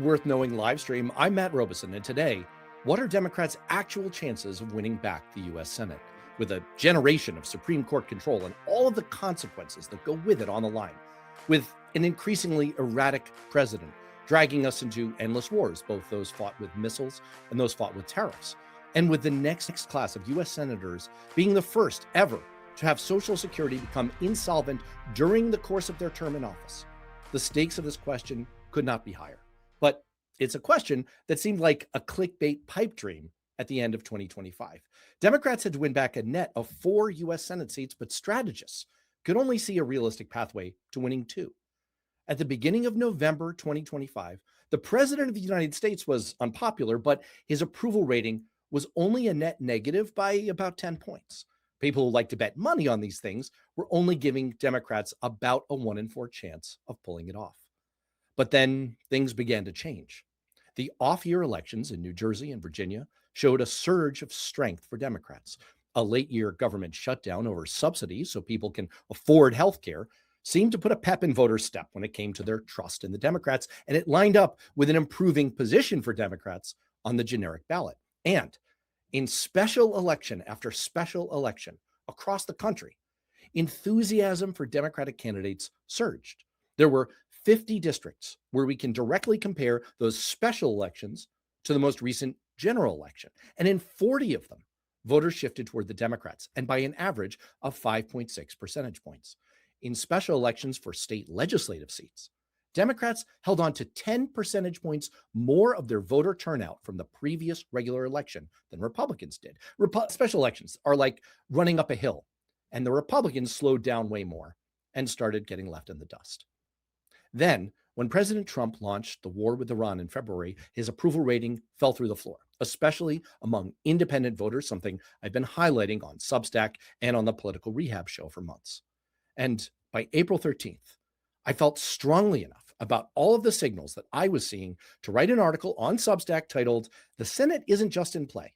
Worth Knowing livestream. I'm Matt Robison, and today, what are Democrats' actual chances of winning back the U.S. Senate? With a generation of Supreme Court control and all of the consequences that go with it on the line, with an increasingly erratic president dragging us into endless wars, both those fought with missiles and those fought with tariffs, and with the next class of U.S. senators being the first ever to have Social Security become insolvent during the course of their term in office. The stakes of this question could not be higher. But it's a question that seemed like a clickbait pipe dream at the end of 2025. Democrats had to win back a net of 4 U.S. Senate seats, but strategists could only see a realistic pathway to winning 2. At the beginning of November 2025, the president of the United States was unpopular, but his approval rating was only a net negative by about 10 points. People who like to bet money on these things were only giving Democrats about a 1 in 4 chance of pulling it off. But then things began to change. The off-year elections in New Jersey and Virginia showed a surge of strength for Democrats. A late-year government shutdown over subsidies so people can afford health care seemed to put a pep in voters' step when it came to their trust in the Democrats, and it lined up with an improving position for Democrats on the generic ballot. And in special election after special election across the country, enthusiasm for Democratic candidates surged. There were 50 districts where we can directly compare those special elections to the most recent general election. And in 40 of them, voters shifted toward the Democrats, and by an average of 5.6 percentage points. In special elections for state legislative seats, Democrats held on to 10 percentage points more of their voter turnout from the previous regular election than Republicans did. Special elections are like running up a hill, and the Republicans slowed down way more and started getting left in the dust. Then, when President Trump launched the war with Iran in February, his approval rating fell through the floor, especially among independent voters, something I've been highlighting on Substack and on the Political Rehab show for months. And by April 13th, I felt strongly enough about all of the signals that I was seeing to write an article on Substack titled, "The Senate Isn't Just in Play.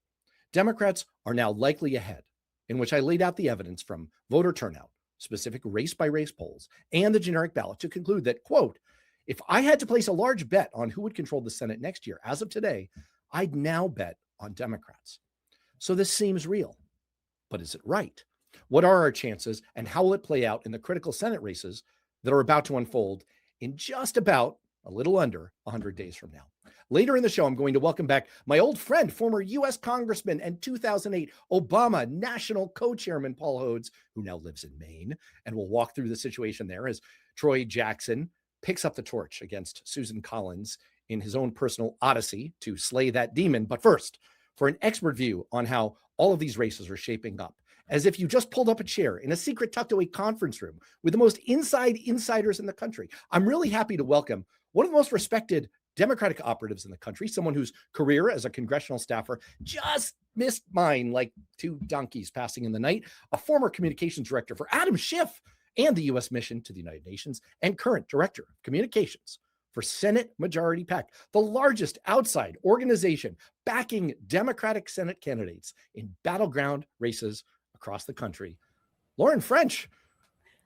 Democrats Are Now Likely Ahead," in which I laid out the evidence from voter turnout, specific race-by-race polls, and the generic ballot to conclude that, quote, if I had to place a large bet on who would control the Senate next year, as of today, I'd now bet on Democrats. So this seems real, but is it right? What are our chances, and how will it play out in the critical Senate races that are about to unfold in just about a little under 100 days from now? Later in the show, I'm going to welcome back my old friend, former U.S. Congressman and 2008 Obama National Co-Chairman Paul Hodes, who now lives in Maine, and we'll walk through the situation there as Troy Jackson picks up the torch against Susan Collins in his own personal odyssey to slay that demon. But first, for an expert view on how all of these races are shaping up, as if you just pulled up a chair in a secret tucked away conference room with the most insiders in the country, I'm really happy to welcome one of the most respected Democratic operatives in the country, someone whose career as a congressional staffer just missed mine like 2 donkeys passing in the night, a former communications director for Adam Schiff and the U.S. mission to the United Nations, and current director of communications for Senate Majority PAC, the largest outside organization backing Democratic Senate candidates in battleground races across the country. Lauren French,